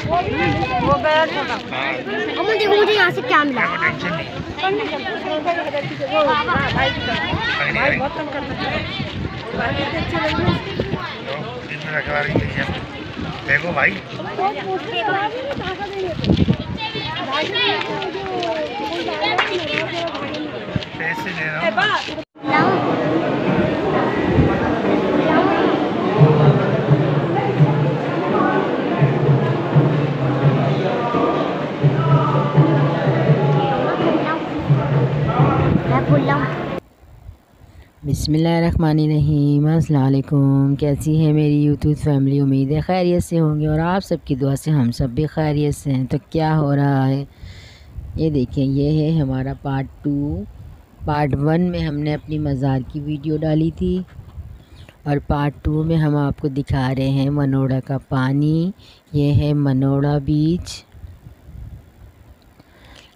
वो गया छोटा। मुझे यहाँ से क्या मिला? भाई बहुत कम करता है। देखो भाई पैसे दे रहा हूँ। बिस्मिल्लाहिर्रहमानिर्रहीम। अस्सलाम वालेकुम। कैसी है मेरी यूट्यूब फैमिली? उम्मीद है खैरियत से होंगे और आप सबकी दुआ से हम सब भी खैरियत से हैं। तो क्या हो रहा है ये देखें, ये है हमारा पार्ट 2। पार्ट 1 में हमने अपनी मज़ार की वीडियो डाली थी और पार्ट 2 में हम आपको दिखा रहे हैं मनोड़ा का पानी। ये है मनोड़ा बीच।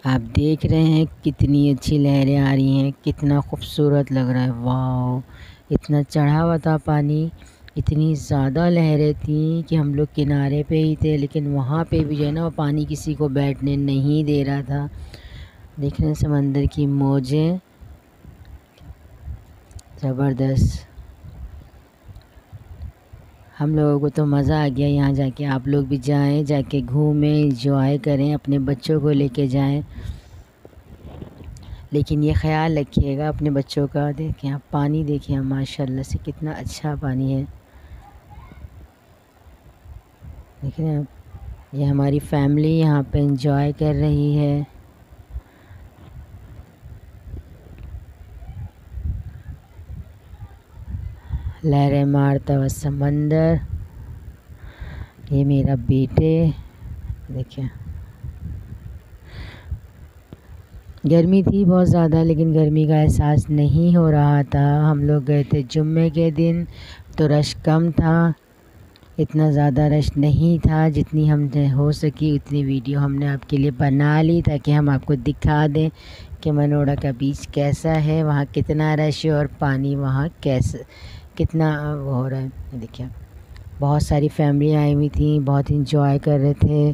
आप देख रहे हैं कितनी अच्छी लहरें आ रही हैं, कितना खूबसूरत लग रहा है। वाह, इतना चढ़ा हुआ था पानी, इतनी ज़्यादा लहरें थी कि हम लोग किनारे पे ही थे, लेकिन वहाँ पे भी जो है ना वो पानी किसी को बैठने नहीं दे रहा था। देख रहे हैं समंदर की मौजें, ज़बरदस्त। हम लोगों को तो मज़ा आ गया यहाँ जाके। आप लोग भी जाएं, जाके घूमें, एंजॉय करें, अपने बच्चों को लेके जाएं, लेकिन ये ख़्याल रखिएगा अपने बच्चों का। देखें आप पानी, देखिए माशाल्लाह से कितना अच्छा पानी है। देख रहे हैं आप, ये हमारी फैमिली यहाँ पे एंजॉय कर रही है। लहरें मारता हुआ समंदर। ये मेरा बेटे, देखिए गर्मी थी बहुत ज़्यादा, लेकिन गर्मी का एहसास नहीं हो रहा था। हम लोग गए थे जुम्मे के दिन, तो रश कम था, इतना ज़्यादा रश नहीं था। जितनी हमने हो सकी उतनी वीडियो हमने आपके लिए बना ली, ताकि हम आपको दिखा दें कि मनोड़ा का बीच कैसा है, वहाँ कितना रश है और पानी वहाँ कैसे कितना वो हो रहा है। देखिए बहुत सारी फैमिली आई हुई थी, बहुत इंजॉय कर रहे थे।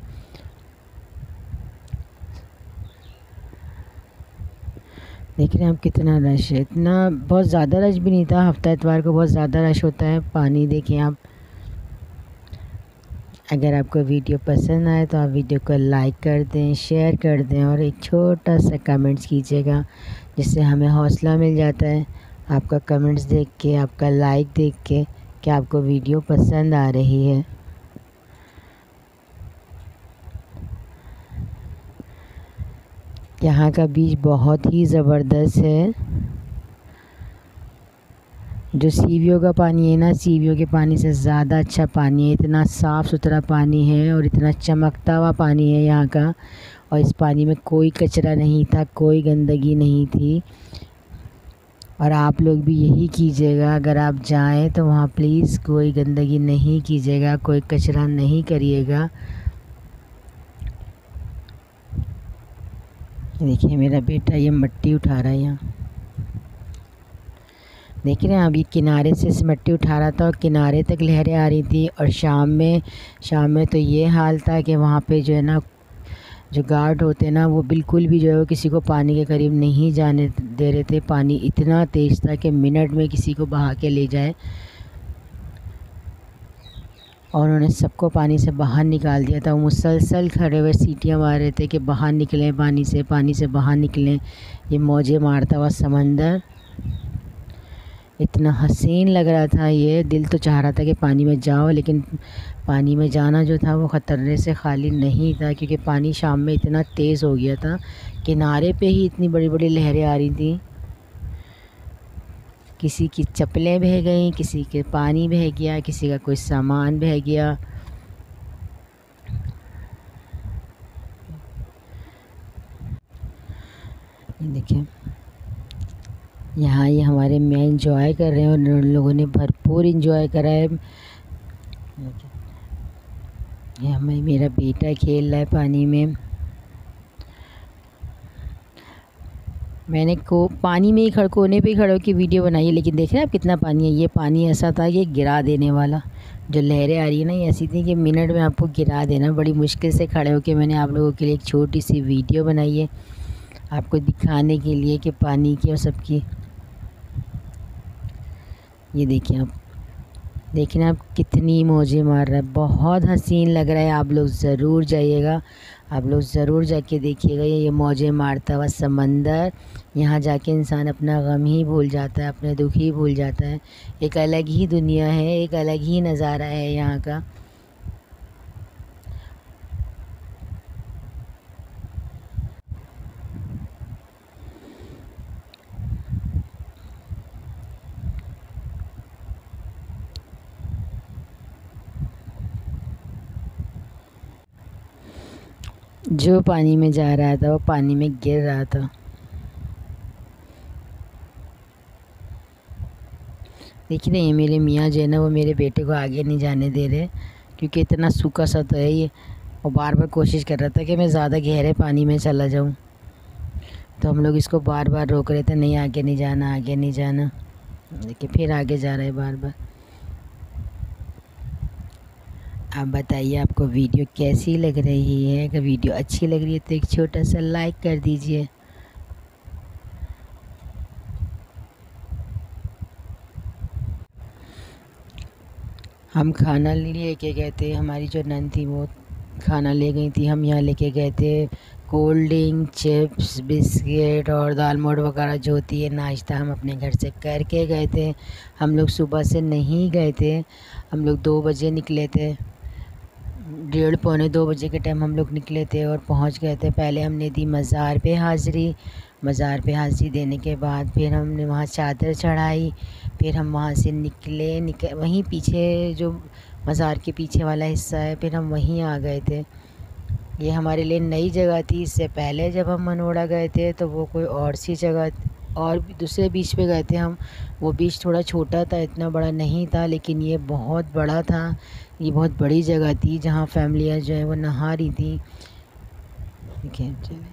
देख रहे हैं आप कितना रश है, इतना बहुत ज़्यादा रश भी नहीं था। हफ्ता इतवार को बहुत ज़्यादा रश होता है। पानी देखिए आप। अगर आपको वीडियो पसंद आए तो आप वीडियो को लाइक कर दें, शेयर कर दें और एक छोटा सा कमेंट्स कीजिएगा, जिससे हमें हौसला मिल जाता है आपका कमेंट्स देख के, आपका लाइक देख के, कि आपको वीडियो पसंद आ रही है। यहाँ का बीच बहुत ही ज़बरदस्त है। जो सीवियों का पानी है ना, सीवियों के पानी से ज़्यादा अच्छा पानी है। इतना साफ़ सुथरा पानी है और इतना चमकता हुआ पानी है यहाँ का। और इस पानी में कोई कचरा नहीं था, कोई गंदगी नहीं थी। और आप लोग भी यही कीजिएगा, अगर आप जाएं तो वहाँ प्लीज़ कोई गंदगी नहीं कीजिएगा, कोई कचरा नहीं करिएगा। देखिए मेरा बेटा ये मिट्टी उठा रहा है यहाँ। देख रहे हैं अभी किनारे से इस मिट्टी उठा रहा था और किनारे तक लहरें आ रही थी। और शाम में तो ये हाल था कि वहाँ पे जो है ना, जो गार्ड होते हैं ना, वो बिल्कुल भी जो है वो किसी को पानी के करीब नहीं जाने दे रहे थे। पानी इतना तेज़ था कि मिनट में किसी को बहा के ले जाए। और उन्होंने सबको पानी से बाहर निकाल दिया था। वो मुसलसल खड़े हुए सीटियाँ मार रहे थे कि बाहर निकलें, पानी से बाहर निकलें। ये मौजें मारता हुआ समंदर इतना हसीन लग रहा था। ये दिल तो चाह रहा था कि पानी में जाओ, लेकिन पानी में जाना जो था वो ख़तरे से खाली नहीं था, क्योंकि पानी शाम में इतना तेज़ हो गया था। किनारे पे ही इतनी बड़ी बड़ी लहरें आ रही थी। किसी की चप्पलें बह गईं, किसी के पानी बह गया, किसी का कोई सामान बह गया। देखिए यहाँ ये हमारे में एंजॉय कर रहे हैं और उन लोगों ने भरपूर एंजॉय करा है। ये हमें मेरा बेटा खेल रहा है पानी में। मैंने को पानी में ही कोने पे खड़े होकर वीडियो बनाई है, लेकिन देख रहे हैं आप कितना पानी है। ये पानी ऐसा था कि गिरा देने वाला, जो लहरें आ रही है ना, ये ऐसी थी कि मिनट में आपको गिरा देना। बड़ी मुश्किल से खड़े होकर मैंने आप लोगों के लिए एक छोटी सी वीडियो बनाई है, आपको दिखाने के लिए कि पानी की और सबकी। ये देखिए आप कितनी मौजें मार रहा है, बहुत हसीन लग रहा है। आप लोग ज़रूर जाइएगा, आप लोग ज़रूर जाके देखिएगा ये मौजें मारता हुआ समंदर। यहाँ जाके इंसान अपना गम ही भूल जाता है, अपने दुख ही भूल जाता है। एक अलग ही दुनिया है, एक अलग ही नज़ारा है यहाँ का। जो पानी में जा रहा था वो पानी में गिर रहा था। देखिए ना, ये मेरे मियाँ जो है ना, वो मेरे बेटे को आगे नहीं जाने दे रहे, क्योंकि इतना सूखा सा तो है ये। और बार बार कोशिश कर रहा था कि मैं ज़्यादा गहरे पानी में चला जाऊँ, तो हम लोग इसको बार बार रोक रहे थे, नहीं आगे नहीं जाना, आगे नहीं जाना। देखिए फिर आगे जा रहा है बार बार। आप बताइए आपको वीडियो कैसी लग रही है। अगर वीडियो अच्छी लग रही है तो एक छोटा सा लाइक कर दीजिए। हम खाना लेके गए थे, हमारी जो नन थी वो खाना ले गई थी। हम यहाँ लेके गए थे कोल्ड ड्रिंक, चिप्स, बिस्किट और दाल मोठ वगैरह जो होती है नाश्ता, हम अपने घर से करके गए थे। हम लोग सुबह से नहीं गए थे, हम लोग 2 बजे निकले थे। 1:30-2 बजे के टाइम हम लोग निकले थे और पहुंच गए थे। पहले हमने दी मज़ार पे हाज़िरी। मज़ार पे हाज़िरी देने के बाद फिर हमने वहाँ चादर चढ़ाई। फिर हम वहाँ से निकले वहीं पीछे जो मज़ार के पीछे वाला हिस्सा है, फिर हम वहीं आ गए थे। ये हमारे लिए नई जगह थी। इससे पहले जब हम मनोड़ा गए थे तो वो कोई और सी जगह और दूसरे बीच पे गए थे हम। वो बीच थोड़ा छोटा था, इतना बड़ा नहीं था, लेकिन ये बहुत बड़ा था। ये बहुत बड़ी जगह थी जहाँ फैमिलियाँ जो है वो नहा रही थी। ठीक है, चलिए,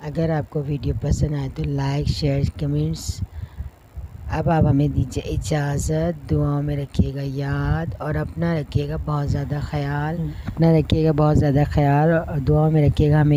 अगर आपको वीडियो पसंद आए तो लाइक, शेयर, कमेंट्स। अब आप हमें दीजिए इजाज़त। दुआओं में रखिएगा याद और अपना रखिएगा बहुत ज़्यादा ख्याल। और दुआओं में रखिएगा हमें।